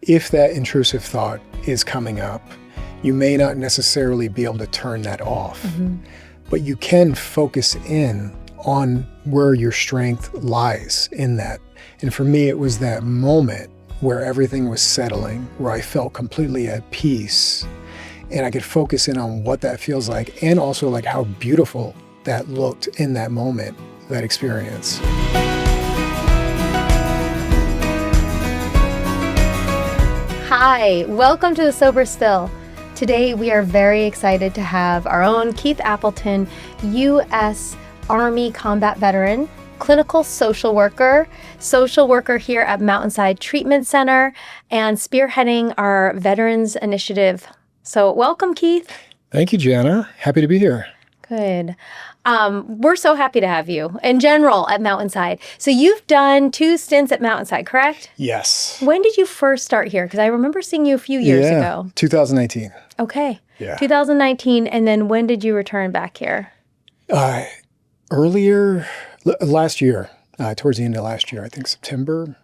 if that intrusive thought is coming up, you may not necessarily be able to turn that off, but you can focus in on where your strength lies in that. And for me, it was that moment where everything was settling, where I felt completely at peace, and I could focus in on what that feels like, and also like how beautiful that looked in that moment, that experience. Hi, welcome to The Sober Still. Today we are very excited to have our own Keith Appleton, U.S. Army combat veteran, clinical social worker here at Mountainside Treatment Center, and spearheading our Veterans Initiative. So welcome, Keith. Thank you, Jana. Happy to be here. Good. We're so happy to have you in general at Mountainside. So you've done 2 stints at Mountainside, correct? Yes. When did you first start here? Because I remember seeing you a few years ago. 2019. Okay. Yeah. 2019. And then when did you return back here? Last year, towards the end of last year, I think September,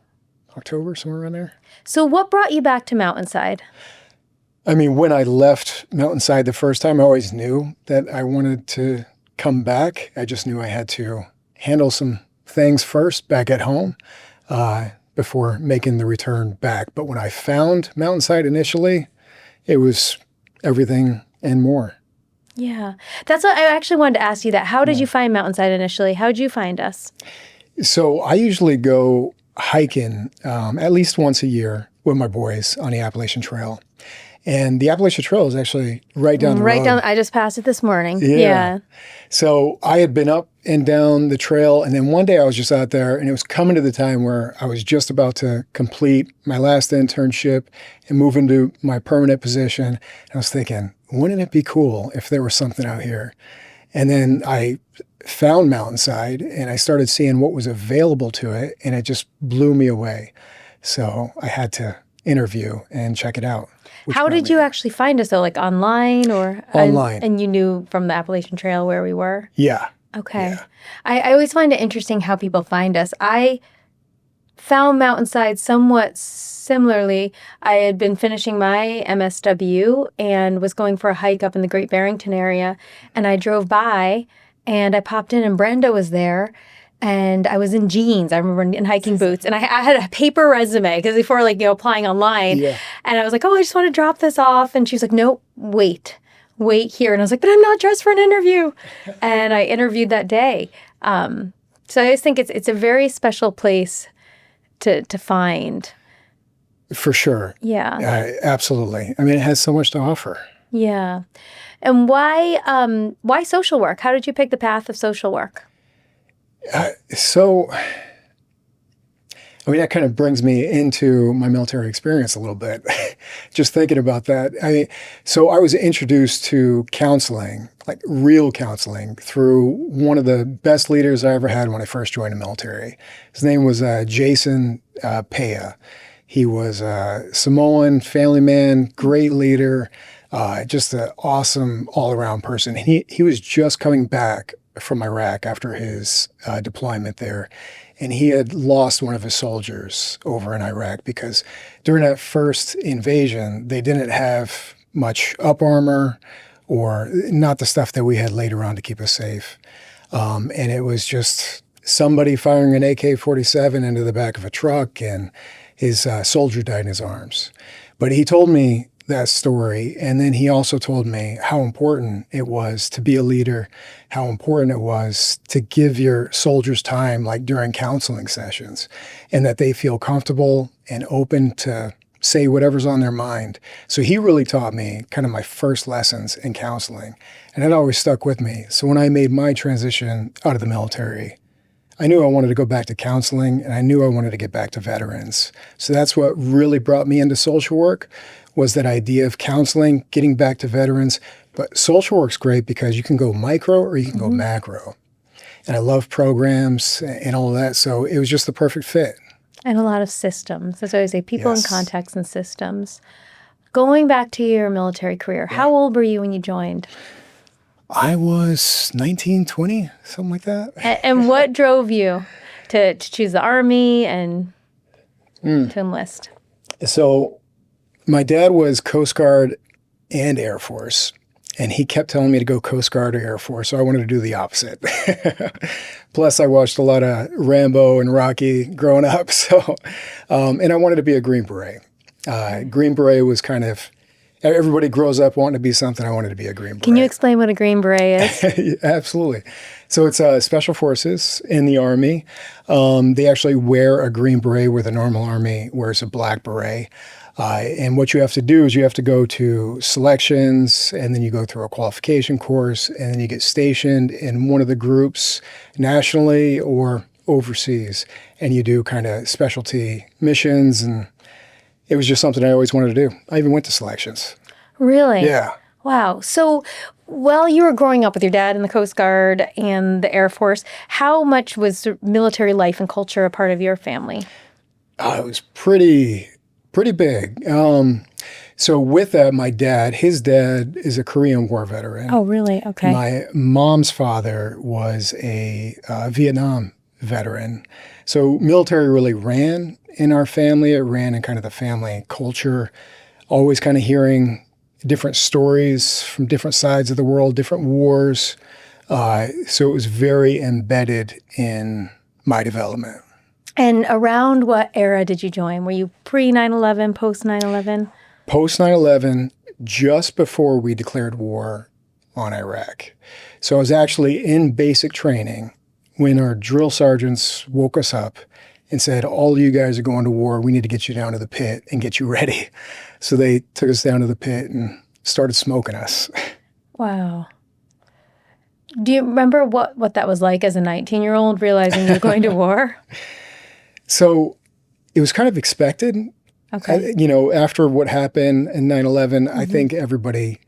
October, somewhere around there. So what brought you back to Mountainside? I mean, when I left Mountainside the first time, I always knew that I wanted to come back. I just knew I had to handle some things first back at home before making the return back. But when I found Mountainside initially, it was everything and more. Yeah. That's what I actually wanted to ask you that. How did you find Mountainside initially? How did you find us? So I usually go hiking at least once a year with my boys on the Appalachian Trail. And the Appalachian Trail is actually right down the road. Right down. I just passed it this morning. Yeah. So I had been up and down the trail, and then one day I was just out there, and it was coming to the time where I was just about to complete my last internship and move into my permanent position. And I was thinking, wouldn't it be cool if there was something out here? And then I found Mountainside, and I started seeing what was available to it, and it just blew me away. So I had to interview and check it out. How did you actually find us, though? Like online or? Online. And you knew from the Appalachian Trail where we were? Yeah. Okay. Yeah. I always find it interesting how people find us. I found Mountainside somewhat similarly. I had been finishing my MSW and was going for a hike up in the Great Barrington area. And I drove by and I popped in and Brenda was there. And I was in jeans, I remember, in hiking boots. And I had a paper resume because before, applying online. Yeah. And I was like, oh, I just want to drop this off. And she was like, no, wait here. And I was like, but I'm not dressed for an interview. And I interviewed that day. So I just think it's a very special place to find. For sure. Yeah. Absolutely. I mean, it has so much to offer. Yeah. And why social work? How did you pick the path of social work? That kind of brings me into my military experience a little bit, just thinking about that. So I was introduced to counseling, like real counseling, through one of the best leaders I ever had when I first joined the military. His name was Jason Paya. He was a Samoan family man, great leader, just an awesome all-around person. And he was just coming back from Iraq after his deployment there. And he had lost one of his soldiers over in Iraq because during that first invasion, they didn't have much up armor or not the stuff that we had later on to keep us safe. And it was just somebody firing an AK-47 into the back of a truck, and his soldier died in his arms. But he told me that story. And then he also told me how important it was to be a leader, how important it was to give your soldiers time, like during counseling sessions, and that they feel comfortable and open to say whatever's on their mind. So he really taught me kind of my first lessons in counseling, and it always stuck with me. So when I made my transition out of the military, I knew I wanted to go back to counseling, and I knew I wanted to get back to veterans. So that's what really brought me into social work, was that idea of counseling, getting back to veterans. But social work's great because you can go micro or you can go macro. And I love programs and all of that, so it was just the perfect fit. And a lot of systems. That's what I say, people in context and systems. Going back to your military career, how old were you when you joined? I was 19, 20, something like that. And what drove you to choose the Army and to enlist? So my dad was Coast Guard and Air Force, and he kept telling me to go Coast Guard or Air Force, so I wanted to do the opposite. Plus, I watched a lot of Rambo and Rocky growing up, so and I wanted to be a Green Beret. Green Beret was kind of, everybody grows up wanting to be something. I wanted to be a Green Beret. Can you explain what a Green Beret is? Absolutely. So it's Special Forces in the Army. They actually wear a Green Beret where the normal Army wears a black beret. And what you have to do is you have to go to selections, and then you go through a qualification course, and then you get stationed in one of the groups nationally or overseas, and you do kind of specialty missions. And it was just something I always wanted to do. I even went to selections. Really? Yeah. Wow. So while you were growing up with your dad in the Coast Guard and the Air Force, how much was military life and culture a part of your family? It was pretty big. So with that, his dad is a Korean War veteran. Oh, really? Okay. My mom's father was a Vietnam veteran. So military really ran in our family. It ran in kind of the family culture, always kind of hearing different stories from different sides of the world, different wars. So it was very embedded in my development. And around what era did you join? Were you pre 9/11, post 9/11? Post 9/11, just before we declared war on Iraq. So I was actually in basic training when our drill sergeants woke us up and said, all you guys are going to war. We need to get you down to the pit and get you ready. So they took us down to the pit and started smoking us. Wow. Do you remember what that was like as a 19-year-old realizing you were going to war? So it was kind of expected. Okay. After what happened in 9/11, I think everybody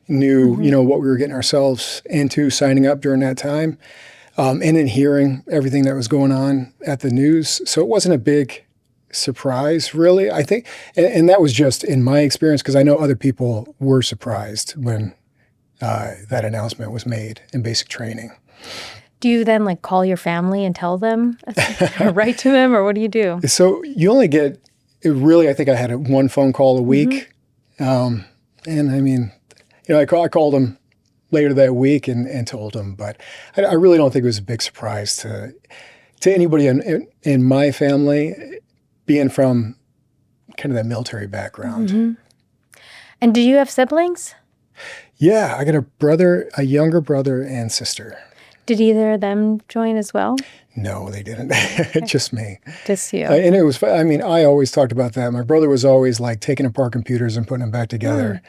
knew, what we were getting ourselves into signing up during that time. And in hearing everything that was going on at the news. So it wasn't a big surprise, really. I think, and that was just in my experience, because I know other people were surprised when that announcement was made in basic training. Do you then call your family and tell them, or write to them, or what do you do? So you only get, I think I had one phone call a week. And I mean, I called them later that week and told them, but I really don't think it was a big surprise to anybody in my family, being from kind of that military background. Mm-hmm. And do you have siblings? Yeah, I got a younger brother and sister. Did either of them join as well? No, they didn't. Just me. Just you. And it was, I always talked about that. My brother was always taking apart computers and putting them back together.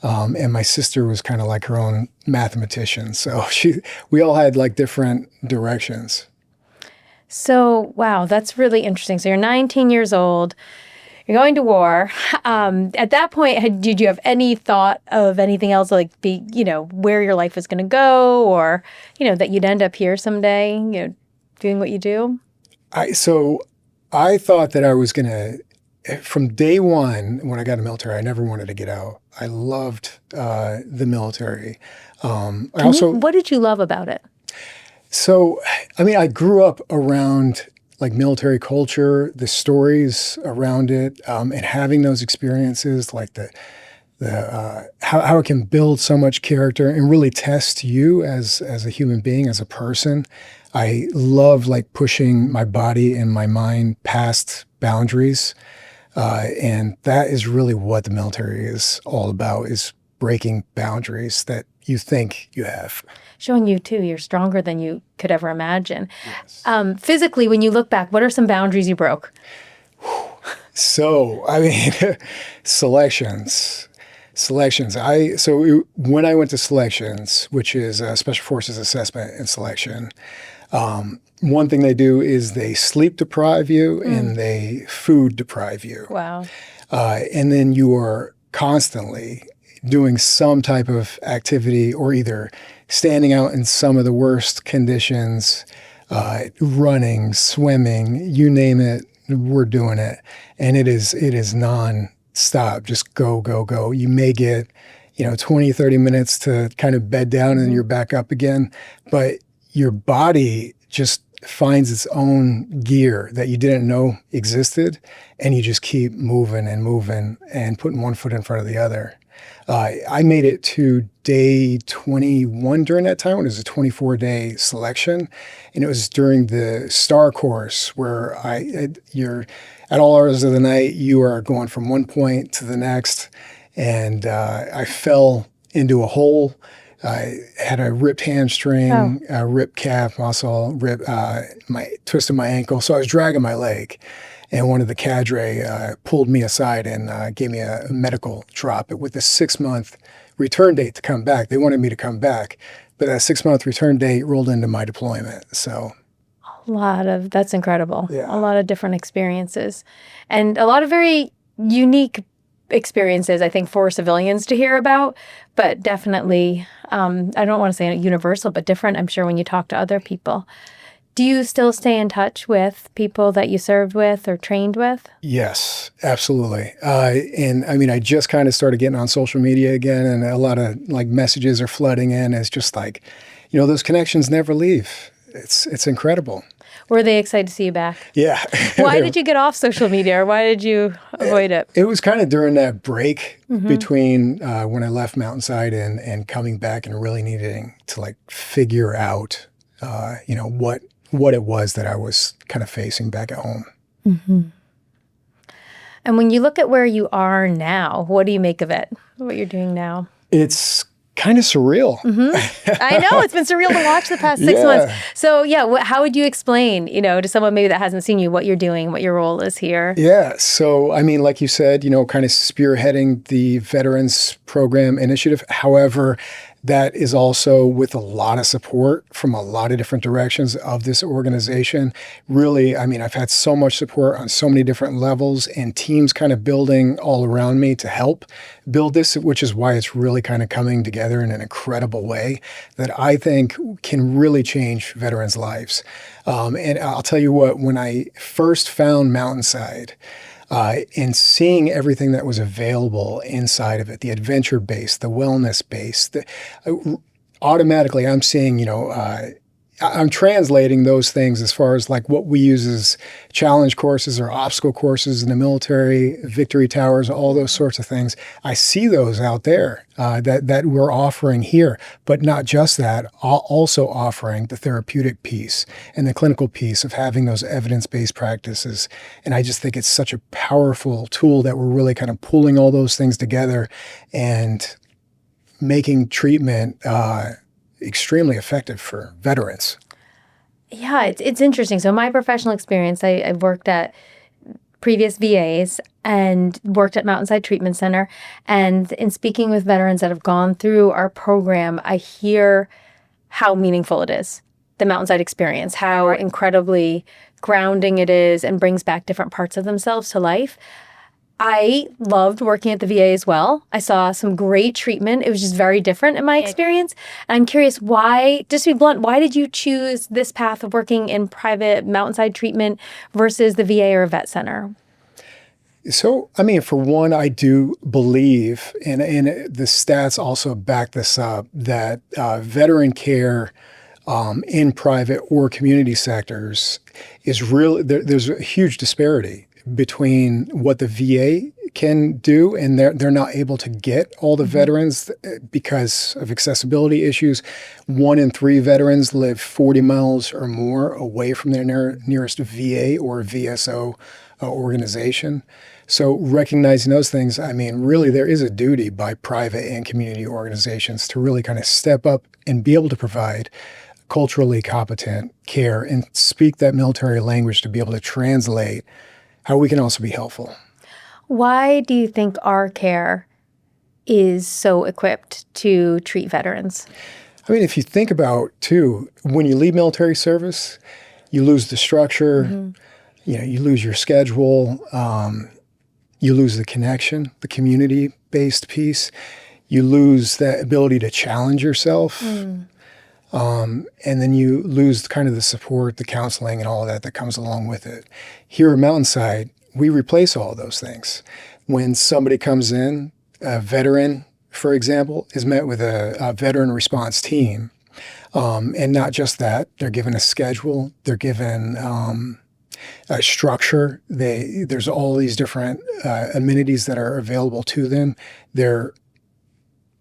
And my sister was kind of like her own mathematician. So we all had different directions. So, wow, that's really interesting. So you're 19 years old. You're going to war. At that point, did you have any thought of anything else, where your life was going to go, or, that you'd end up here someday, doing what you do? I thought that I was going to, from day one, when I got in the military, I never wanted to get out. I loved the military. What did you love about it? So, I grew up around military culture, the stories around it, and having those experiences, how it can build so much character and really test you as a human being, as a person. I love pushing my body and my mind past boundaries, and that is really what the military is all about: is breaking boundaries that you think you have. Showing you, too, you're stronger than you could ever imagine. Yes. Physically, when you look back, what are some boundaries you broke? So, selections. When I went to selections, which is Special Forces Assessment and Selection, one thing they do is they sleep deprive you and they food deprive you. Wow. And then you are constantly doing some type of activity, or either standing out in some of the worst conditions, running, swimming, you name it, we're doing it. And it is non-stop, just go, go, go. You may get, 20, 30 minutes to kind of bed down and you're back up again. But your body just finds its own gear that you didn't know existed, and you just keep moving and putting one foot in front of the other. I made it to day 21 during that time. It was a 24-day selection, and it was during the STAR course where you're at all hours of the night, you are going from one point to the next, and I fell into a hole. I had a ripped hamstring, a ripped calf muscle, twisted my ankle, so I was dragging my leg. And one of the cadre pulled me aside and gave me a medical drop with a 6-month return date to come back. They wanted me to come back, but that 6-month return date rolled into my deployment. So That's incredible. Yeah. A lot of different experiences and a lot of very unique experiences, I think, for civilians to hear about, but definitely, I don't want to say universal, but different, I'm sure, when you talk to other people. Do you still stay in touch with people that you served with or trained with? Yes, absolutely. And I mean, I just kind of started getting on social media again, and a lot of like messages are flooding in. It's just like, those connections never leave. It's incredible. Were they excited to see you back? Yeah. Why did you get off social media, or why did you avoid it? It was kind of during that break between when I left Mountainside and coming back and really needing to like figure out, what it was that I was kind of facing back at home. Mm-hmm. And when you look at where you are now, what do you make of it? What you're doing now? It's kind of surreal. Mm-hmm. I know, it's been surreal to watch the past 6 months. So yeah, how would you explain, to someone maybe that hasn't seen you, what you're doing, what your role is here? Yeah. So, I mean, like you said, kind of spearheading the Veterans Program Initiative. However, that is also with a lot of support from a lot of different directions of this organization. Really, I mean, I've had so much support on so many different levels and teams kind of building all around me to help build this, which is why it's really kind of coming together in an incredible way that I think can really change veterans' lives. And I'll tell you what, when I first found Mountainside, and seeing everything that was available inside of it, the adventure base, the wellness base, automatically I'm seeing, I'm translating those things as far as like what we use as challenge courses or obstacle courses in the military, victory towers, all those sorts of things. I see those out there that we're offering here, but not just that, also offering the therapeutic piece and the clinical piece of having those evidence-based practices. And I just think it's such a powerful tool that we're really kind of pulling all those things together and making treatment extremely effective for veterans. Yeah, it's interesting. So my professional experience, I've worked at previous VAs and worked at Mountainside Treatment Center. And in speaking with veterans that have gone through our program, I hear how meaningful it is, the Mountainside experience, how incredibly grounding it is and brings back different parts of themselves to life. I loved working at the VA as well. I saw some great treatment. It was just very different in my experience. And I'm curious why, just to be blunt, why did you choose this path of working in private Mountainside treatment versus the VA or a vet center? So, I mean, for one, I do believe, and the stats also back this up, that veteran care in private or community sectors is really, there's a huge disparity between what the VA can do, and they're not able to get all the veterans because of accessibility issues. 1 in 3 veterans live 40 miles or more away from their nearest VA or VSO organization. So recognizing those things, I mean, really there is a duty by private and community organizations to really kind of step up and be able to provide culturally competent care and speak that military language to be able to translate how we can also be helpful. Why do you think our care is so equipped to treat veterans? I mean, if you think about, too, when you leave military service, you lose the structure, you lose your schedule, you lose the connection, the community-based piece. You lose that ability to challenge yourself. And then you lose kind of the support, the counseling, and all of that comes along with it. Here at Mountainside, we replace all of those things. When somebody comes in, a veteran, for example, is met with a veteran response team. And not just that, they're given a schedule, they're given a structure. There's all these different amenities that are available to them. They're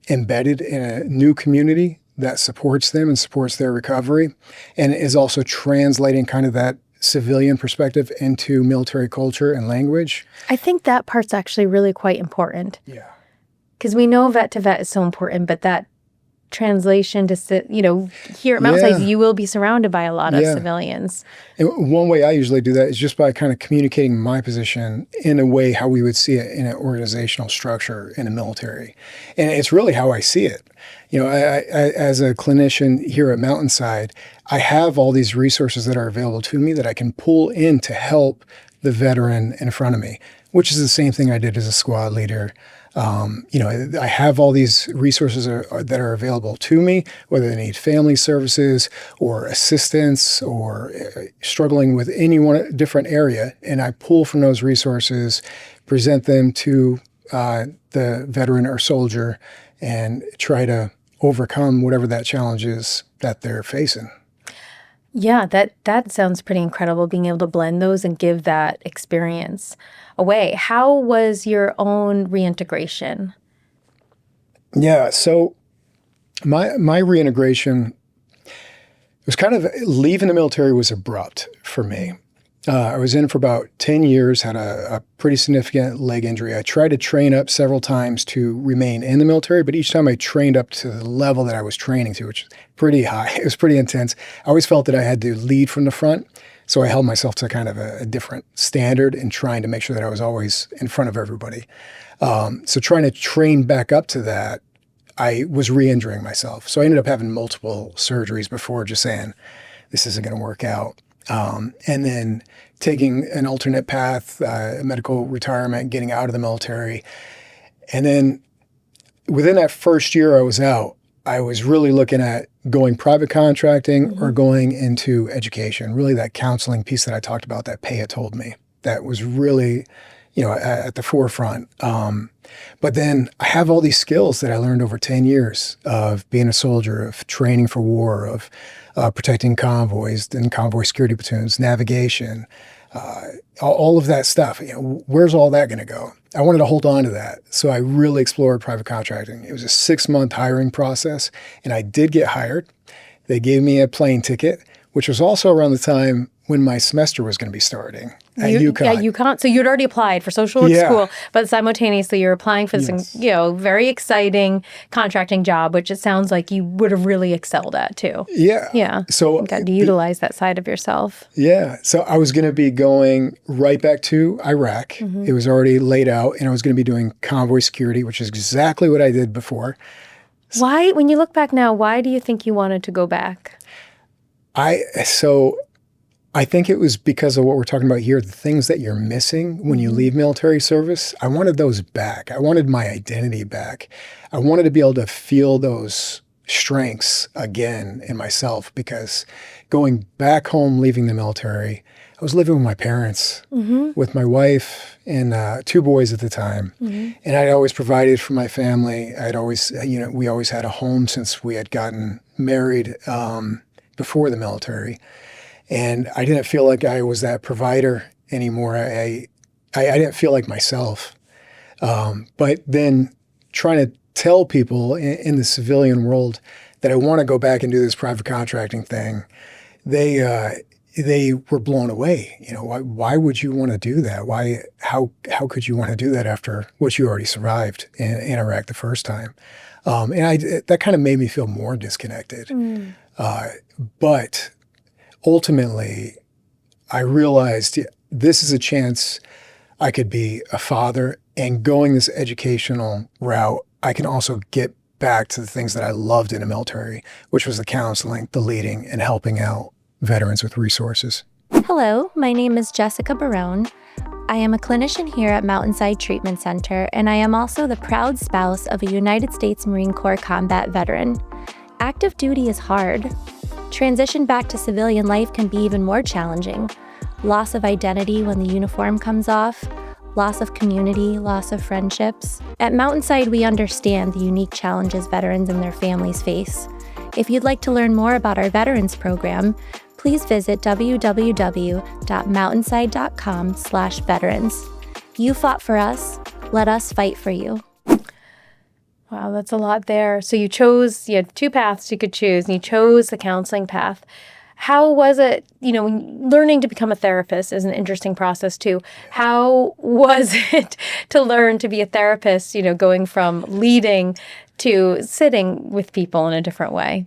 embedded in a new community that supports them and supports their recovery, and is also translating kind of that civilian perspective into military culture and language. I think that part's actually really quite important. Yeah. Because we know vet to vet is so important, but that translation to, here at Mountainside, you will be surrounded by a lot of civilians. And one way I usually do that is just by kind of communicating my position in a way how we would see it in an organizational structure in the military. And it's really how I see it. I, as a clinician here at Mountainside, I have all these resources that are available to me that I can pull in to help the veteran in front of me, which is the same thing I did as a squad leader. I have all these resources that are available to me, whether they need family services or assistance or struggling with any one different area. And I pull from those resources, present them to the veteran or soldier, and try to overcome whatever that challenge is that they're facing. Yeah, that sounds pretty incredible, being able to blend those and give that experience away. How was your own reintegration? Yeah, so my reintegration was kind of leaving the military was abrupt for me. I was in for about 10 years, had a pretty significant leg injury. I tried to train up several times to remain in the military, but each time I trained up to the level that I was training to, which was pretty high. It was pretty intense. I always felt that I had to lead from the front, so I held myself to kind of a different standard in trying to make sure that I was always in front of everybody. So trying to train back up to that, I was re-injuring myself. So I ended up having multiple surgeries before just saying, this isn't going to work out. And then taking an alternate path, medical retirement, getting out of the military. And then within that first year I was out, I was really looking at going private contracting or going into education, really that counseling piece that I talked about that Paya told me. That was really, at the forefront. But then I have all these skills that I learned over 10 years of being a soldier, of training for war, of protecting convoys, then convoy security platoons, navigation, all of that stuff. Where's all that going to go? I wanted to hold on to that. So I really explored private contracting. It was a 6-month hiring process, and I did get hired. They gave me a plane ticket, which was also around the time when my semester was going to be starting at UConn. Yeah, UConn. So you'd already applied for social work school, but simultaneously you're applying for this, very exciting contracting job, which it sounds like you would have really excelled at too. Yeah. Yeah. So you got to utilize that side of yourself. Yeah. So I was going to be going right back to Iraq. It was already laid out, and I was going to be doing convoy security, which is exactly what I did before. Why, when you look back now, why do you think you wanted to go back? I think it was because of what we're talking about here, the things that you're missing when you leave military service. I wanted those back. I wanted my identity back. I wanted to be able to feel those strengths again in myself, because going back home, leaving the military, I was living with my parents, with my wife and 2 boys at the time. And I'd always provided for my family. I'd always, we always had a home since we had gotten married before the military. And I didn't feel like I was that provider anymore. I didn't feel like myself. But then trying to tell people in the civilian world that I want to go back and do this private contracting thing, they were blown away. Why would you want to do that? How could you want to do that after what you already survived in Iraq the first time? That kind of made me feel more disconnected. But ultimately, I realized this is a chance I could be a father, and going this educational route, I can also get back to the things that I loved in the military, which was the counseling, the leading, and helping out veterans with resources. Hello, my name is Jessica Barone. I am a clinician here at Mountainside Treatment Center, and I am also the proud spouse of a United States Marine Corps combat veteran. Active duty is hard. Transition back to civilian life can be even more challenging. Loss of identity when the uniform comes off, loss of community, loss of friendships. At Mountainside, we understand the unique challenges veterans and their families face. If you'd like to learn more about our veterans program, please visit www.mountainside.com/veterans. You fought for us. Let us fight for you. Wow, that's a lot there. So you had two paths you could choose, and you chose the counseling path. How was it, learning to become a therapist is an interesting process too. How was it to learn to be a therapist, going from leading to sitting with people in a different way?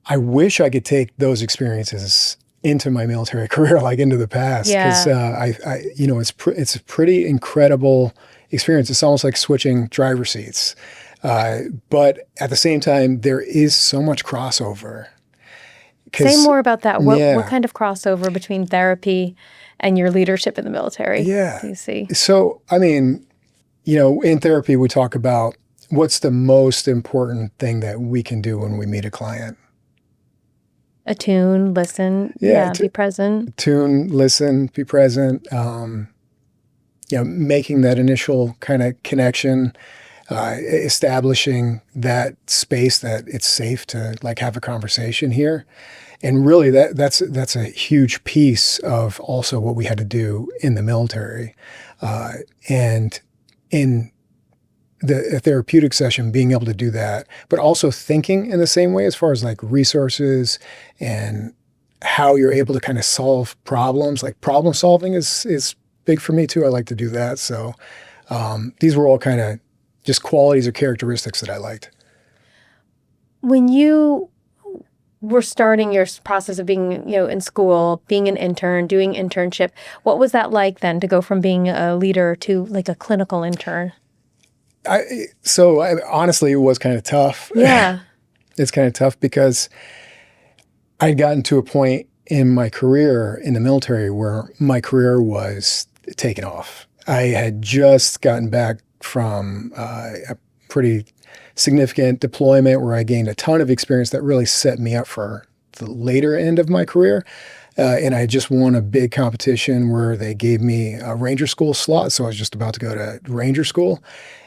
I wish I could take those experiences into my military career, like into the past, because it's a pretty incredible experience. It's almost like switching driver seats. But at the same time, there is so much crossover. Say more about that. What kind of crossover between therapy and your leadership in the military do you see? So, in therapy, we talk about what's the most important thing that we can do when we meet a client. Attune, listen, be present. Attune, listen, be present. Making that initial kind of connection, establishing that space that it's safe to have a conversation here. And really that's a huge piece of also what we had to do in the military. And in a therapeutic session, being able to do that, but also thinking in the same way as far as resources and how you're able to kind of solve problems. Problem solving is big for me too. I like to do that. So these were all kind of just qualities or characteristics that I liked. When you were starting your process of being, in school, being an intern, doing internship, what was that like then to go from being a leader to a clinical intern? Honestly, it was kind of tough. Yeah. It's kind of tough because I'd gotten to a point in my career in the military where my career was taking off. I had just gotten back from a pretty significant deployment where I gained a ton of experience that really set me up for the later end of my career. And I just won a big competition where they gave me a Ranger School slot. So I was just about to go to Ranger School.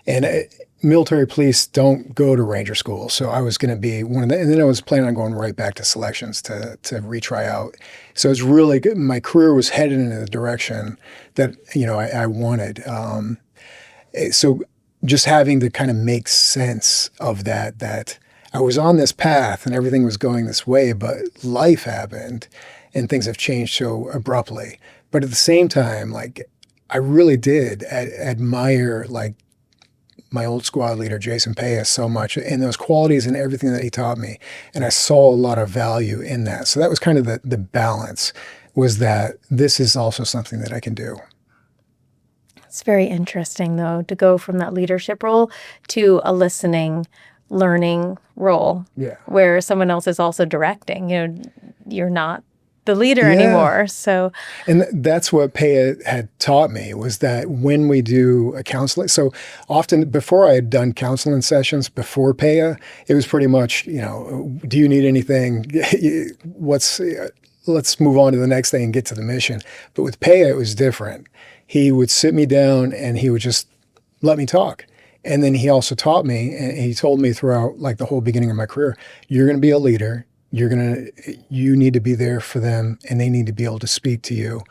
And military police don't go to Ranger School. So I was going to be one of them. And then I was planning on going right back to selections to retry out. So it's really good. My career was headed in the direction that, I wanted. So just having to kind of make sense of that I was on this path and everything was going this way, but life happened and things have changed so abruptly. But at the same time, I really did admire my old squad leader, Jason Paya, so much, and those qualities and everything that he taught me. And I saw a lot of value in that. So that was kind of the balance, was that this is also something that I can do. It's very interesting, though, to go from that leadership role to a listening, learning role, where someone else is also directing. You're not the leader anymore. So, and that's what Paya had taught me, was that when we do a counseling, so often before I had done counseling sessions before Paya, it was pretty much, do you need anything? Let's move on to the next thing and get to the mission. But with Paya, it was different. He would sit me down and he would just let me talk. And then he also taught me, and he told me throughout the whole beginning of my career, you're going to be a leader. You need to be there for them, and they need to be able to speak to you.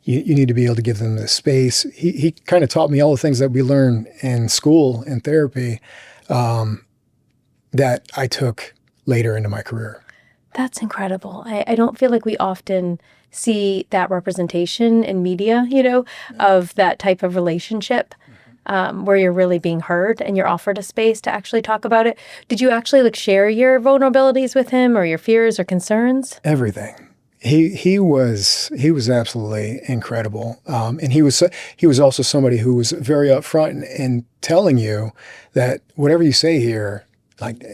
You need to be able to give them the space. He kind of taught me all the things that we learn in school and therapy that I took later into my career. That's incredible. I don't feel like we often see that representation in media, of that type of relationship. Where you're really being heard and you're offered a space to actually talk about it. Did you actually share your vulnerabilities with him, or your fears or concerns? Everything. He was absolutely incredible, and he was also somebody who was very upfront in telling you that whatever you say here,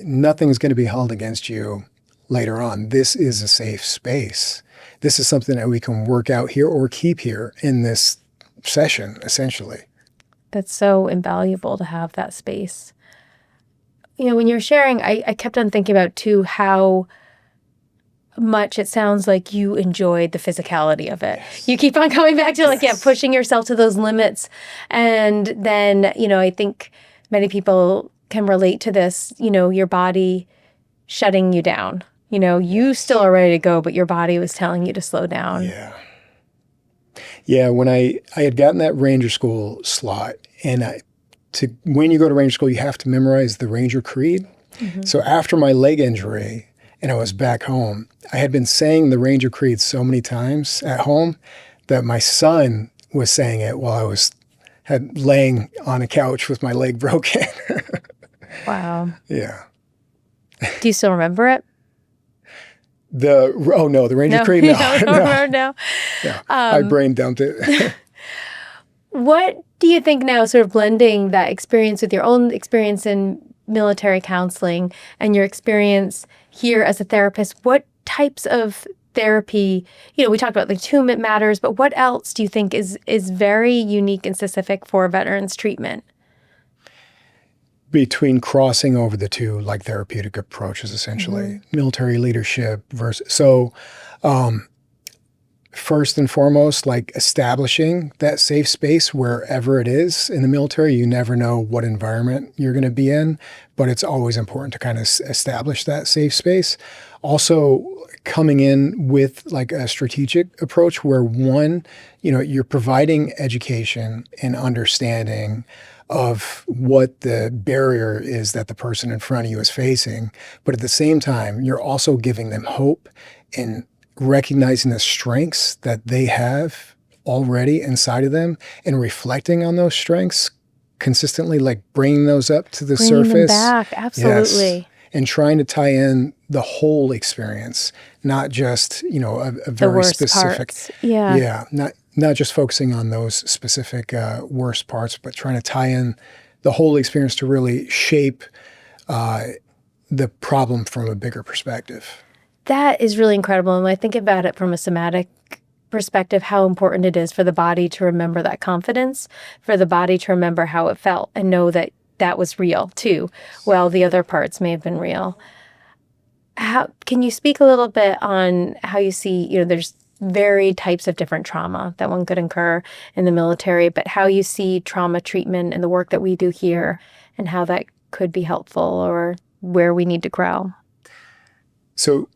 nothing's going to be held against you later on. This is a safe space. This is something that we can work out here or keep here in this session, essentially. That's so invaluable to have that space. When you're sharing, I kept on thinking about, too, how much it sounds like you enjoyed the physicality of it. Yes. You keep on coming back to, pushing yourself to those limits. And then, I think many people can relate to this. Your body shutting you down. You know, you still are ready to go, but your body was telling you to slow down. Yeah. Yeah, when I had gotten that Ranger School slot, and when you go to Ranger School, you have to memorize the Ranger Creed. So after my leg injury and I was back home, I had been saying the Ranger Creed so many times at home that my son was saying it while I was laying on a couch with my leg broken. Wow. Yeah. Do you still remember it? The Ranger Creed? No. Yeah. I brain dumped it. What do you think now, sort of blending that experience with your own experience in military counseling and your experience here as a therapist, what types of therapy, we talked about the attunement matters, but what else do you think is very unique and specific for veterans treatment? Between crossing over the two, like, therapeutic approaches, essentially, military leadership versus, first and foremost, like, establishing that safe space wherever it is in the military. You never know what environment you're going to be in, but it's always important to kind of establish that safe space. Also, coming in with, like, a strategic approach where, one, you're providing education and understanding of what the barrier is that the person in front of you is facing, but at the same time, you're also giving them hope and recognizing the strengths that they have already inside of them and reflecting on those strengths consistently, like bringing those up to the surface. Them back, absolutely. Yes. And trying to tie in the whole experience, not just, a very specific parts. Yeah. Not just focusing on those specific worst parts, but trying to tie in the whole experience to really shape the problem from a bigger perspective. That is really incredible. And when I think about it from a somatic perspective, how important it is for the body to remember that confidence, for the body to remember how it felt and know that that was real too, while the other parts may have been real. Can you speak a little bit on how you see, there's varied types of different trauma that one could incur in the military, but how you see trauma treatment and the work that we do here and how that could be helpful or where we need to grow? So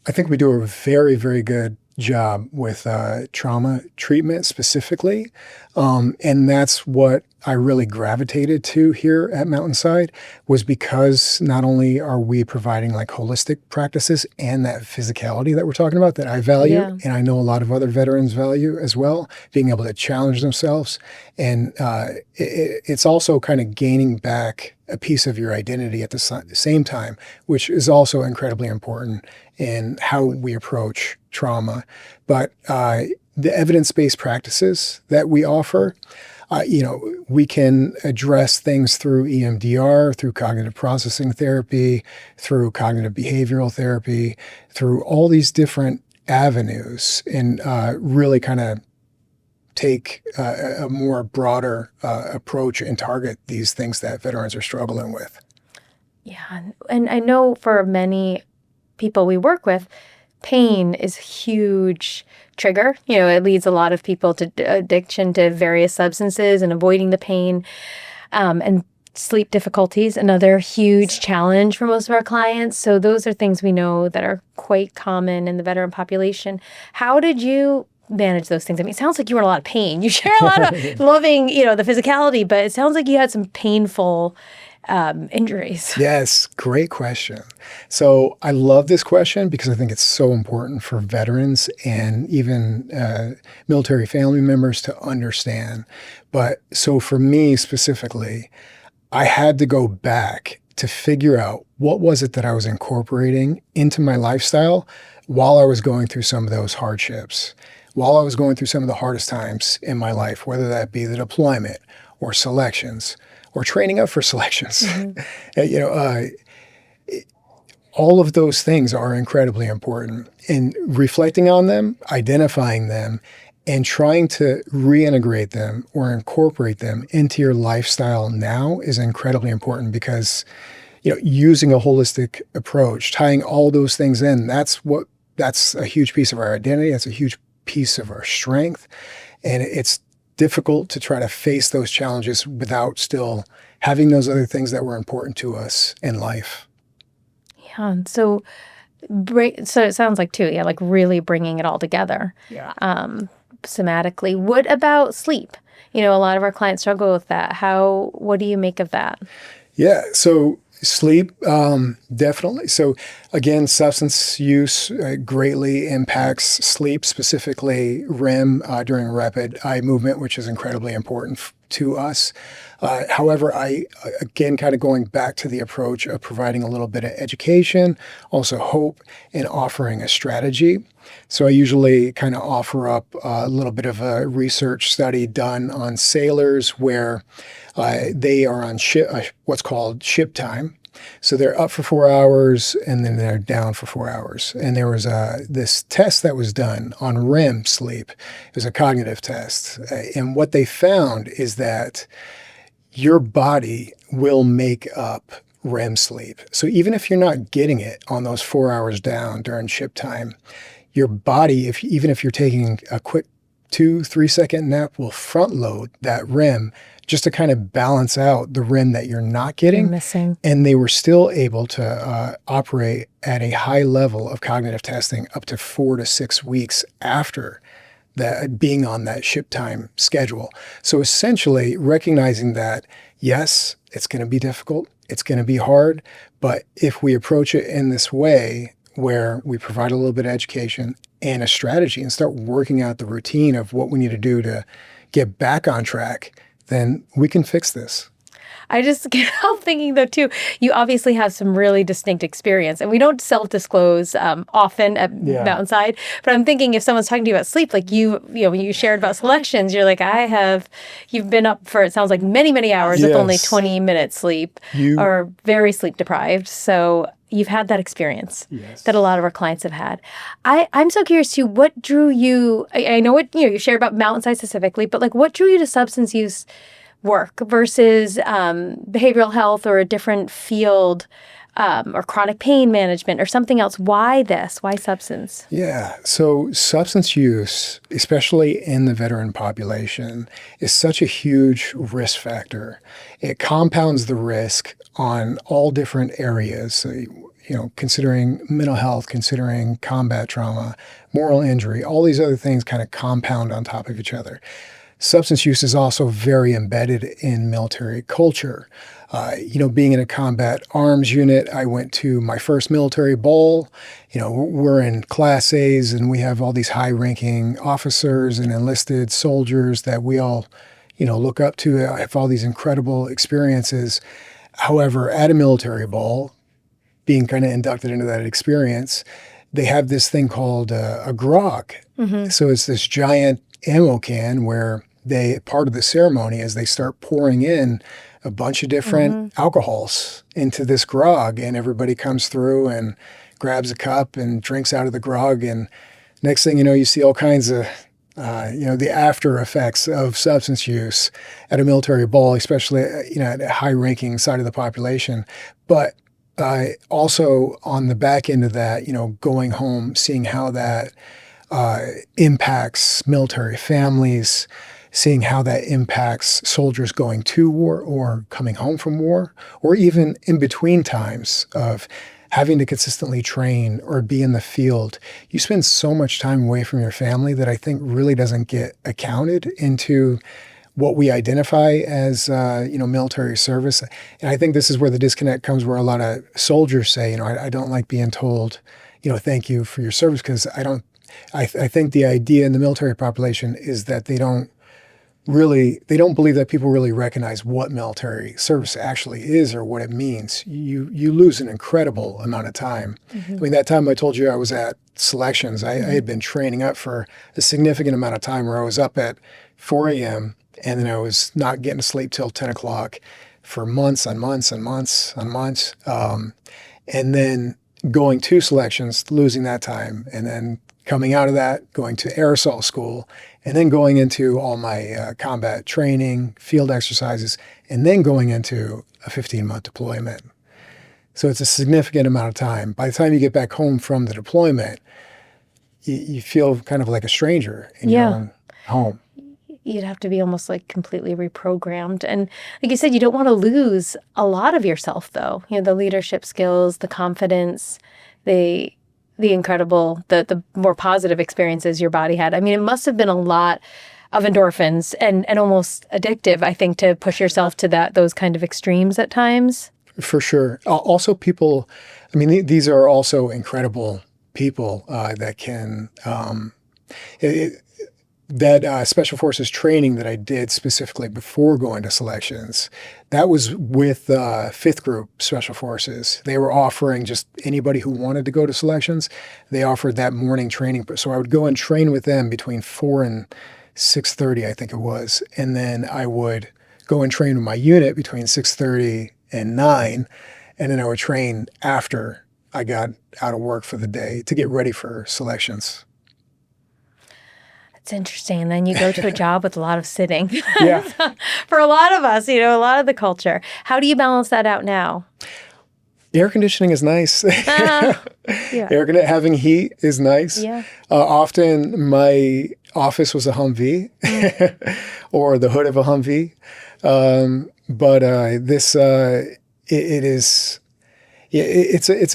I think we do a very, very good job with trauma treatment specifically. And that's what I really gravitated to here at Mountainside, was because not only are we providing, like, holistic practices and that physicality that we're talking about that I value, and I know a lot of other veterans value as well, being able to challenge themselves. And it's also kind of gaining back a piece of your identity at the same time, which is also incredibly important in how we approach trauma. But the evidence-based practices that we offer, we can address things through EMDR, through cognitive processing therapy, through cognitive behavioral therapy, through all these different avenues, and really kind of take a more broader approach and target these things that veterans are struggling with. Yeah. And I know for many people we work with, pain is a huge trigger. It leads a lot of people to addiction to various substances and avoiding the pain. And sleep difficulties, another huge challenge for most of our clients. So those are things we know that are quite common in the veteran population. How did you manage those things? I mean, it sounds like you were in a lot of pain. You share a lot of loving, the physicality, but it sounds like you had some painful injuries. Yes, great question. So I love this question because I think it's so important for veterans and even military family members to understand. But so for me specifically, I had to go back to figure out what was it that I was incorporating into my lifestyle while I was going through some of those hardships, while I was going through some of the hardest times in my life, whether that be the deployment or selections or training up for selections. All of those things are incredibly important. And reflecting on them, identifying them, and trying to reintegrate them or incorporate them into your lifestyle now is incredibly important because, using a holistic approach, tying all those things in, that's a huge piece of our identity. That's a huge piece of our strength. And it's difficult to try to face those challenges without still having those other things that were important to us in life. Yeah. So it sounds like too, yeah, like really bringing it all together. Yeah. Somatically. What about sleep? A lot of our clients struggle with that. What do you make of that? Yeah. So sleep, definitely. So again, substance use greatly impacts sleep, specifically REM during rapid eye movement, which is incredibly important to us. However, again, kind of going back to the approach of providing a little bit of education, also hope, and offering a strategy. So I usually kind of offer up a little bit of a research study done on sailors where they are on what's called ship time. So they're up for 4 hours and then they're down for 4 hours. And there was this test that was done on REM sleep. It was a cognitive test. And what they found is that your body will make up REM sleep. So even if you're not getting it on those 4 hours down during ship time, your body, even if you're taking a quick 2-3 second nap, will front load that REM just to kind of balance out the REM that you're not getting. You're missing. And they were still able to operate at a high level of cognitive testing up to 4 to 6 weeks after that being on that ship time schedule. So essentially recognizing that, yes, it's going to be difficult, it's going to be hard, but if we approach it in this way where we provide a little bit of education and a strategy and start working out the routine of what we need to do to get back on track, then we can fix this. I just can't help thinking, though, too, you obviously have some really distinct experience. And we don't self-disclose often at Mountainside. But I'm thinking if someone's talking to you about sleep, like when you shared about selections, you're like, you've been up for, it sounds like, many, many hours with only 20 minutes sleep or very sleep deprived. So you've had that experience that a lot of our clients have had. I'm so curious, too, what drew you, I know what, you shared about Mountainside specifically, but like what drew you to substance use work versus behavioral health or a different field or chronic pain management or something else? Why this? Why substance? Yeah. So substance use, especially in the veteran population, is such a huge risk factor. It compounds the risk on all different areas. So, considering mental health, considering combat trauma, moral injury, all these other things kind of compound on top of each other. Substance use is also very embedded in military culture. Being in a combat arms unit, I went to my first military ball. We're in Class A's and we have all these high-ranking officers and enlisted soldiers that we all, look up to. I have all these incredible experiences. However, at a military ball, being kind of inducted into that experience, they have this thing called a grog. Mm-hmm. So it's this giant ammo can where part of the ceremony is they start pouring in a bunch of different alcohols into this grog, and everybody comes through and grabs a cup and drinks out of the grog, and next thing you know, you see all kinds of the after effects of substance use at a military ball, especially at a high-ranking side of the population. But also on the back end of that, going home, seeing how that impacts military families, seeing how that impacts soldiers going to war or coming home from war, or even in between times of having to consistently train or be in the field. You spend so much time away from your family that I think really doesn't get accounted into what we identify as, military service. And I think this is where the disconnect comes, where a lot of soldiers say, I don't like being told, thank you for your service, because I think the idea in the military population is that they don't believe that people really recognize what military service actually is or what it means. You lose an incredible amount of time. Mm-hmm. I mean, that time I told you I was at selections, I had been training up for a significant amount of time where I was up at 4 a.m. and then I was not getting to sleep till 10 o'clock for months on months and months on months. And then going to selections, losing that time, and then coming out of that, going to air assault school, and then going into all my combat training, field exercises, and then going into a 15-month deployment. So it's a significant amount of time. By the time you get back home from the deployment, you feel kind of like a stranger in your own home. you'd have to be almost like completely reprogrammed. And like you said, you don't want to lose a lot of yourself, though. The leadership skills, the confidence, the incredible, the more positive experiences your body had. I mean, it must have been a lot of endorphins and almost addictive, I think, to push yourself to those kind of extremes at times. For sure. Also, people, I mean, these are also incredible people that can, Special Forces training that I did specifically before going to selections, that was with 5th Group Special Forces. They were offering just anybody who wanted to go to selections, they offered that morning training. So I would go and train with them between 4 and 6:30, I think it was. And then I would go and train with my unit between 6:30 and 9. And then I would train after I got out of work for the day to get ready for selections. It's interesting. And then you go to a job with a lot of sitting. Yeah. For a lot of us, a lot of the culture. How do you balance that out now? Air conditioning is nice. Yeah. Having heat is nice. Yeah. Often my office was a Humvee or the hood of a Humvee. But it's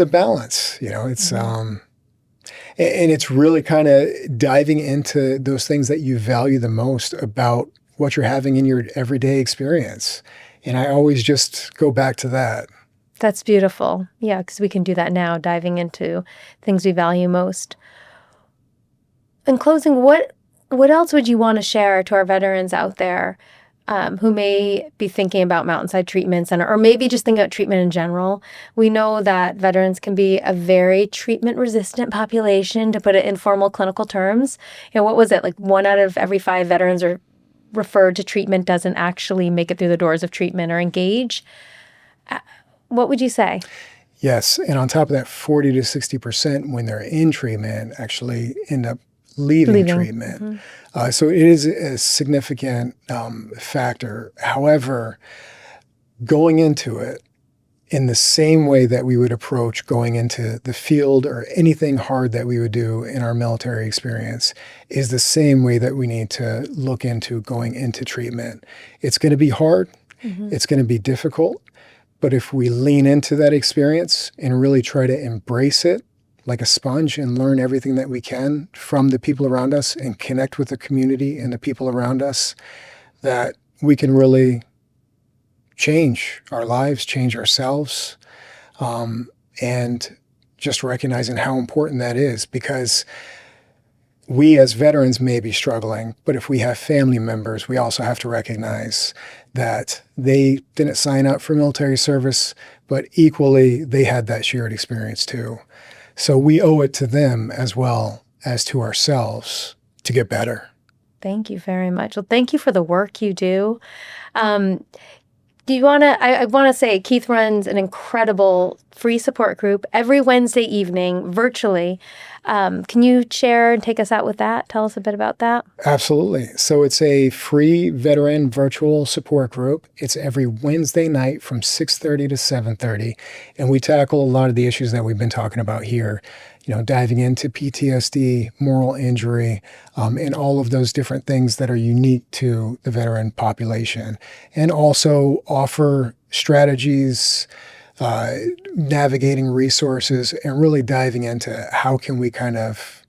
a balance, it's, and it's really kind of diving into those things that you value the most about what you're having in your everyday experience. And I always just go back to that. That's beautiful. Yeah, because we can do that now, diving into things we value most. In closing, what else would you want to share to our veterans out there who may be thinking about Mountainside Treatment Center, or maybe just think about treatment in general? We know that veterans can be a very treatment-resistant population, to put it in formal clinical terms. What was it, like 1 out of every 5 veterans are referred to treatment doesn't actually make it through the doors of treatment or engage. What would you say? Yes, and on top of that, 40 to 60% when they're in treatment actually end up leaving treatment. Mm-hmm. So it is a significant factor. However, going into it in the same way that we would approach going into the field or anything hard that we would do in our military experience is the same way that we need to look into going into treatment. It's going to be hard. Mm-hmm. It's going to be difficult. But if we lean into that experience and really try to embrace it like a sponge and learn everything that we can from the people around us and connect with the community and the people around us, that we can really change our lives, change ourselves, and just recognizing how important that is, because we as veterans may be struggling, but if we have family members, we also have to recognize that they didn't sign up for military service, but equally they had that shared experience too. So we owe it to them as well as to ourselves to get better. Thank you very much. Well, thank you for the work you do. Do you want to, I want to say Keith runs an incredible free support group every Wednesday evening virtually. Can you share and take us out with that? Tell us a bit about that. Absolutely. So it's a free veteran virtual support group. It's every Wednesday night from 6:30 to 7:30. And we tackle a lot of the issues that we've been talking about here, diving into PTSD, moral injury, and all of those different things that are unique to the veteran population. And also offer strategies, navigating resources, and really diving into how can we kind of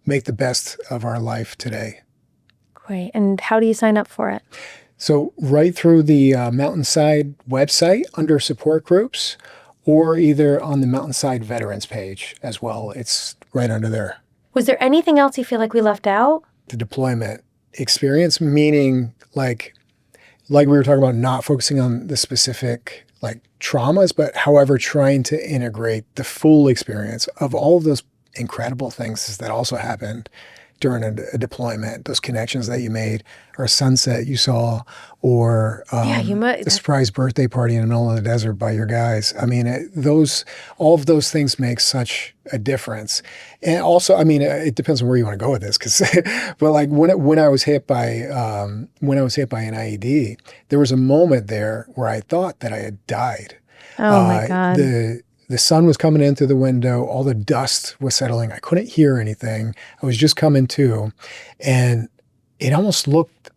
make the best of our life today. Great. And how do you sign up for it? So right through the Mountainside website under support groups, or either on the Mountainside Veterans page as well. It's right under there. Was there anything else you feel like we left out? The deployment experience, meaning like we were talking about, not focusing on the specific traumas, but however trying to integrate the full experience of all of those incredible things that also happened during a deployment, those connections that you made, or a sunset you saw, or the surprise birthday party in the middle of the desert by your guys. I mean, all of those things make such a difference. And also, I mean, it depends on where you want to go with this, but when I was hit by an IED, there was a moment there where I thought that I had died. Oh my God. The sun was coming in through the window. All the dust was settling. I couldn't hear anything. I was just coming to. And it almost looked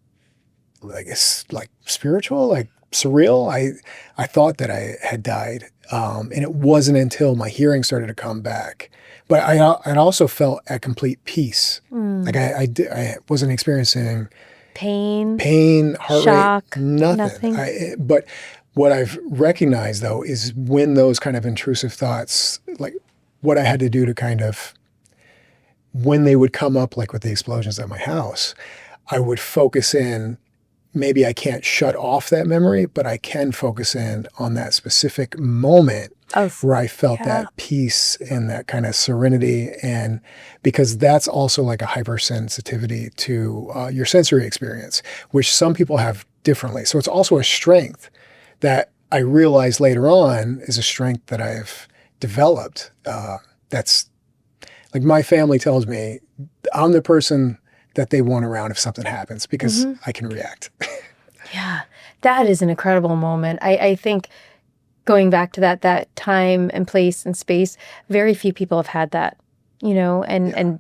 like it's like spiritual, like surreal. I thought that I had died, and it wasn't until my hearing started to come back. But I also felt at complete peace. Like I wasn't experiencing Pain, heart shock, rate, nothing. But what I've recognized though is when those kind of intrusive thoughts, like what I had to do to kind of, when they would come up, like with the explosions at my house, I would focus in. Maybe I can't shut off that memory, but I can focus in on that specific moment where I felt that peace and that kind of serenity. And because that's also like a hypersensitivity to your sensory experience, which some people have differently. So it's also a strength that I realized later on is a strength that I've developed. That's like my family tells me I'm the person that they want around if something happens because I can react. Yeah, that is an incredible moment. I think going back to that time and place and space, very few people have had that, and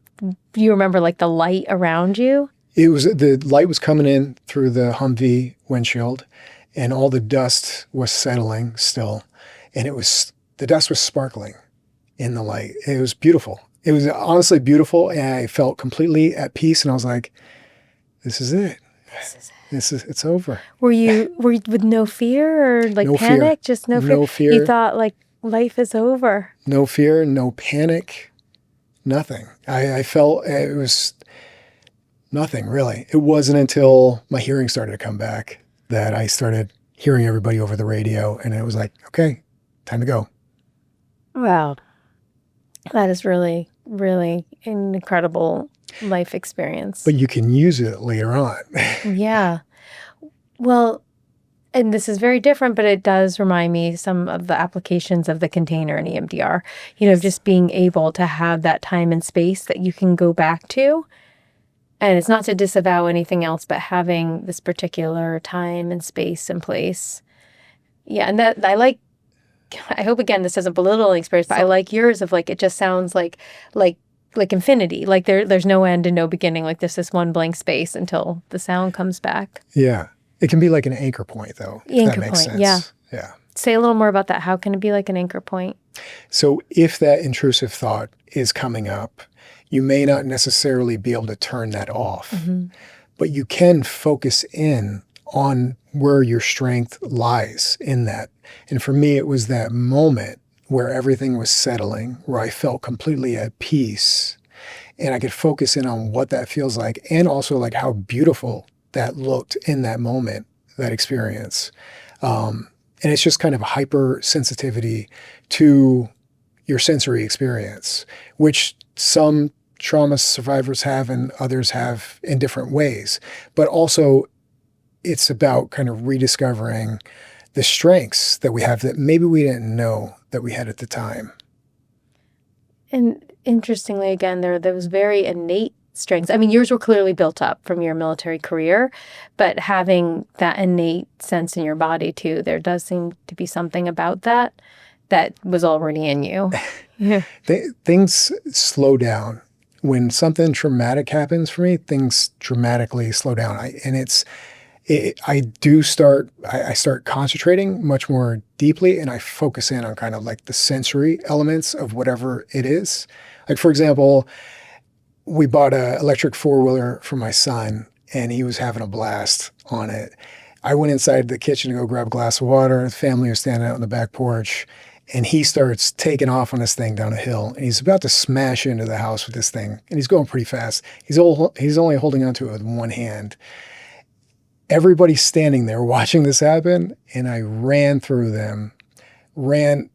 you remember like the light around you? The light was coming in through the Humvee windshield and all the dust was settling still. And the dust was sparkling in the light. It was beautiful. It was honestly beautiful, and I felt completely at peace. And I was like, "This is it. It's over." Were you with no fear or like No panic? fear. Just no fear. No fear. You thought like life is over. No fear, no panic, nothing. I felt it was nothing really. It wasn't until my hearing started to come back that I started hearing everybody over the radio, and it was like, "Okay, time to go." Wow, that is really, really an incredible life experience. But you can use it later on. Yeah. Well, and this is very different, but it does remind me some of the applications of the container in EMDR, just being able to have that time and space that you can go back to. And it's not to disavow anything else, but having this particular time and space and place. Yeah. And that I hope again, this doesn't belittle the experience, but I like yours of like, it just sounds like infinity. Like there's no end and no beginning. Like there's this one blank space until the sound comes back. Yeah. It can be like an anchor point though. If that makes sense. Yeah. Yeah. Say a little more about that. How can it be like an anchor point? So if that intrusive thought is coming up, you may not necessarily be able to turn that off, but you can focus in on where your strength lies in that. And for me, it was that moment where everything was settling, where I felt completely at peace, and I could focus in on what that feels like, and also like how beautiful that looked in that moment, that experience. And it's just kind of a hypersensitivity to your sensory experience, which some trauma survivors have and others have in different ways. But also, it's about kind of rediscovering the strengths that we have that maybe we didn't know that we had at the time. And interestingly, again, there are those very innate strengths. I mean, yours were clearly built up from your military career, but having that innate sense in your body too, there does seem to be something about that was already in you. Yeah. Things slow down. When something traumatic happens for me, things dramatically slow down. I start concentrating much more deeply, and I focus in on kind of like the sensory elements of whatever it is. Like, for example, we bought an electric four-wheeler for my son, and he was having a blast on it. I went inside the kitchen to go grab a glass of water. The family was standing out on the back porch, and he starts taking off on this thing down a hill, and he's about to smash into the house with this thing, and he's going pretty fast. He's only holding onto it with one hand. Everybody's standing there watching this happen, and I ran through them, ran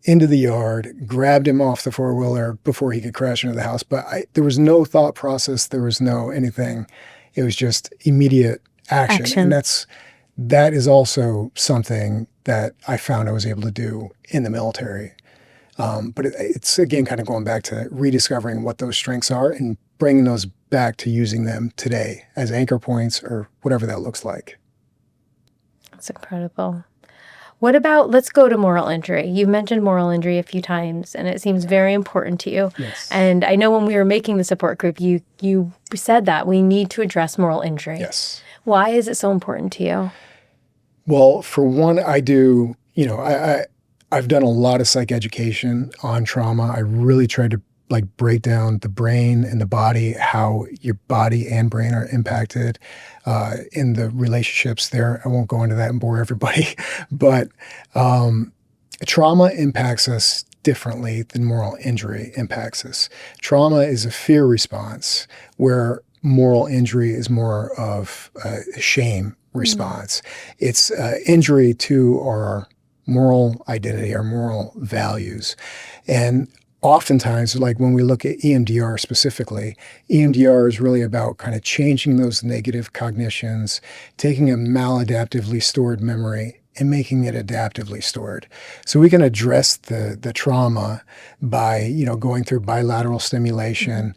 into the yard, grabbed him off the four-wheeler before he could crash into the house. But there was no thought process. There was no anything. It was just immediate action. And that is also something that I found I was able to do in the military. But it's, again, kind of going back to rediscovering what those strengths are and bringing those back to using them today as anchor points or whatever that looks like. That's incredible. What about, let's go to moral injury. You've mentioned moral injury a few times, and it seems very important to you. Yes. And I know when we were making the support group, you said that we need to address moral injury. Yes. Why is it so important to you? Well, for one, I do, I've done a lot of psych education on trauma. I really tried to break down the brain and the body, how your body and brain are impacted in the relationships there. I won't go into that and bore everybody, but trauma impacts us differently than moral injury impacts us. Trauma is a fear response, where moral injury is more of a shame response. It's injury to our moral identity, our moral values. And oftentimes, when we look at EMDR specifically, EMDR is really about kind of changing those negative cognitions, taking a maladaptively stored memory and making it adaptively stored. So we can address the trauma by, going through bilateral stimulation,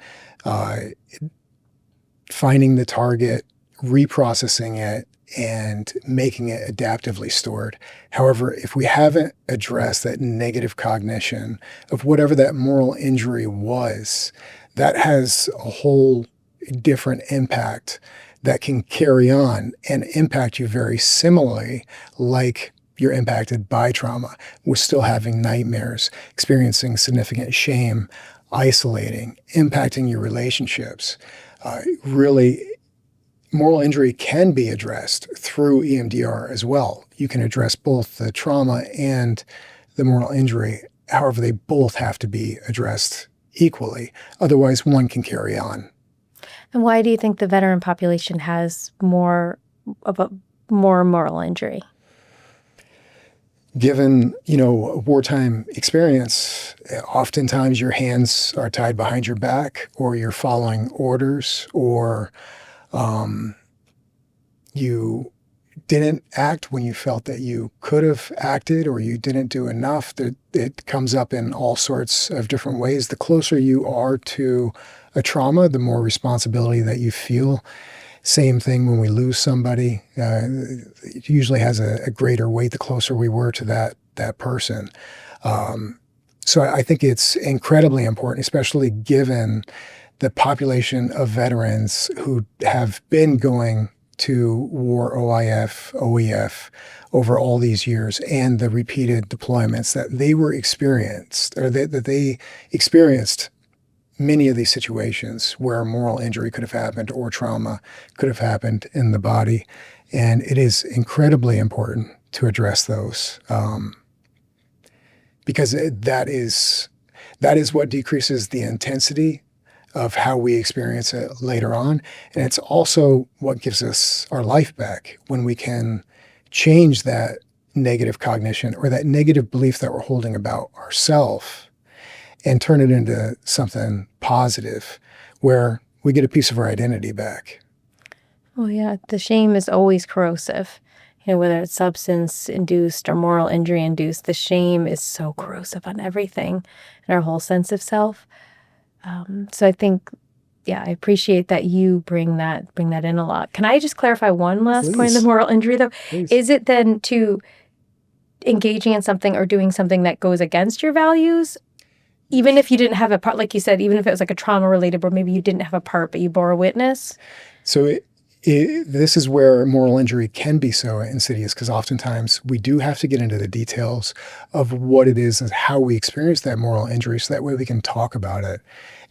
finding the target, reprocessing it, and making it adaptively stored. However, if we haven't addressed that negative cognition of whatever that moral injury was, that has a whole different impact that can carry on and impact you very similarly, like you're impacted by trauma, with still having nightmares, experiencing significant shame, isolating, impacting your relationships. Really, moral injury can be addressed through EMDR as well. You can address both the trauma and the moral injury. However, they both have to be addressed equally. Otherwise, one can carry on. And why do you think the veteran population has more moral injury? Given, wartime experience, oftentimes your hands are tied behind your back, or you're following orders, or you didn't act when you felt that you could have acted, or you didn't do enough. It comes up in all sorts of different ways. The closer you are to a trauma, the more responsibility that you feel. Same thing when we lose somebody. It usually has a greater weight the closer we were to that person. So I think it's incredibly important, especially given the population of veterans who have been going to war, OIF, OEF over all these years, and the repeated deployments that they experienced many of these situations where moral injury could have happened or trauma could have happened in the body. And it is incredibly important to address those because that is what decreases the intensity of how we experience it later on. And it's also what gives us our life back when we can change that negative cognition or that negative belief that we're holding about ourselves and turn it into something positive where we get a piece of our identity back. Well, yeah, the shame is always corrosive. Whether it's substance-induced or moral injury-induced, the shame is so corrosive on everything and our whole sense of self. So I think, I appreciate that you bring that in a lot. Can I just clarify one last point on the moral injury, though? Please. Is it then to engaging in something or doing something that goes against your values? Even if you didn't have a part, like you said, even if it was like a trauma-related, where maybe you didn't have a part, but you bore a witness? So this is where moral injury can be so insidious, because oftentimes we do have to get into the details of what it is and how we experience that moral injury, so that way we can talk about it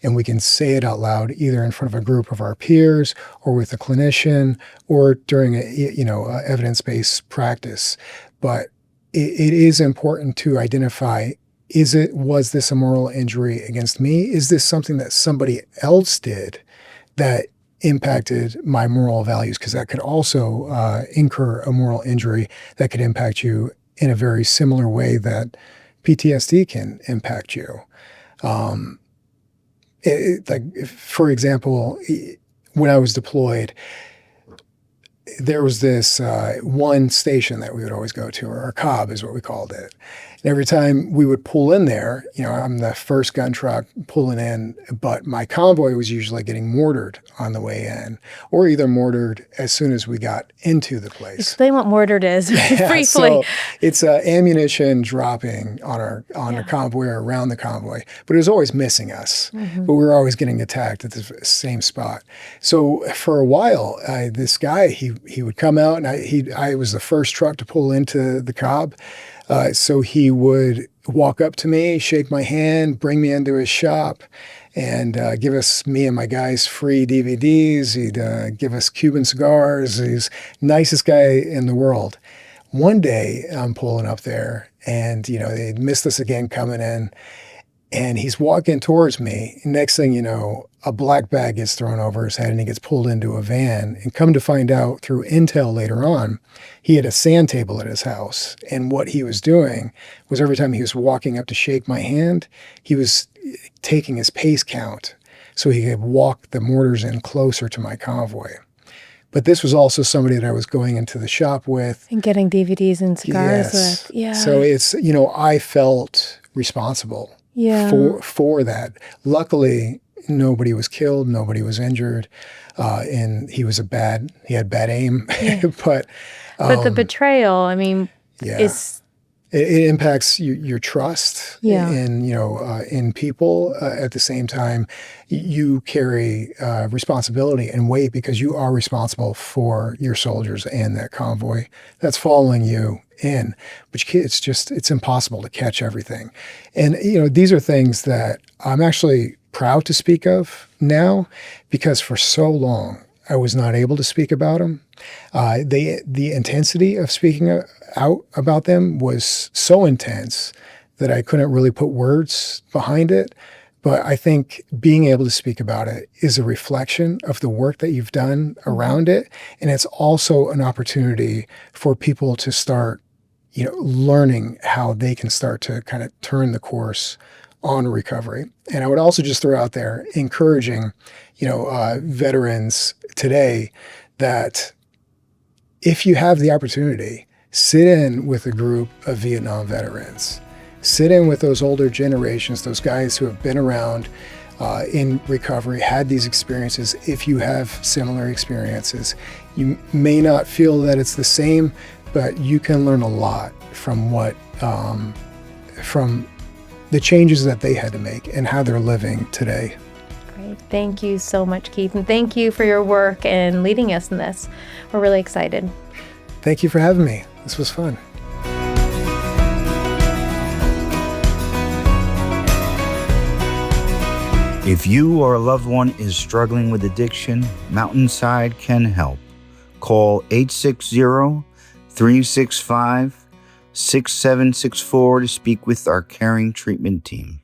and we can say it out loud, either in front of a group of our peers or with a clinician or during a evidence-based practice. But it is important to identify, was this a moral injury against me? Is this something that somebody else did that impacted my moral values? Because that could also incur a moral injury that could impact you in a very similar way that PTSD can impact you. For example, when I was deployed, there was this one station that we would always go to, or a cob is what we called it. And every time we would pull in there, I'm the first gun truck pulling in, but my convoy was usually getting mortared on the way in, or either mortared as soon as we got into the place. Explain what mortared is briefly. So it's ammunition dropping on a convoy or around the convoy, but it was always missing us. But we were always getting attacked at the same spot. So for a while, this guy, he would come out, and I was the first truck to pull into the cob. So he would walk up to me, shake my hand, bring me into his shop, and give me and my guys free DVDs. He'd give us Cuban cigars. He's the nicest guy in the world. One day I'm pulling up there, and they'd missed us again coming in, and he's walking towards me. Next thing you know, a black bag gets thrown over his head, and he gets pulled into a van. And come to find out through intel later on, he had a sand table at his house. And what he was doing was every time he was walking up to shake my hand, he was taking his pace count so he could walk the mortars in closer to my convoy. But this was also somebody that I was going into the shop with. And getting DVDs and cigars with. Yeah. So it's, I felt responsible for that. Luckily, nobody was killed, nobody was injured, and he had bad aim. Yeah. But the betrayal, is... It impacts your trust in people. At the same time, you carry responsibility and weight because you are responsible for your soldiers and that convoy that's following you in. But it's impossible to catch everything. And, these are things that I'm actually proud to speak of now, because for so long I was not able to speak about them. The intensity of speaking out about them was so intense that I couldn't really put words behind it. But I think being able to speak about it is a reflection of the work that you've done around it. And it's also an opportunity for people to start, learning how they can start to kind of turn the course on recovery. And I would also just throw out there encouraging, veterans today that if you have the opportunity, sit in with a group of Vietnam veterans. Sit in with those older generations, those guys who have been around in recovery, had these experiences. If you have similar experiences, you may not feel that it's the same, but you can learn a lot from from the changes that they had to make and how they're living today. Great. Thank you so much, Keith. And thank you for your work and leading us in this. We're really excited. Thank you for having me. This was fun. If you or a loved one is struggling with addiction, Mountainside can help. Call 860-365-6764 to speak with our caring treatment team.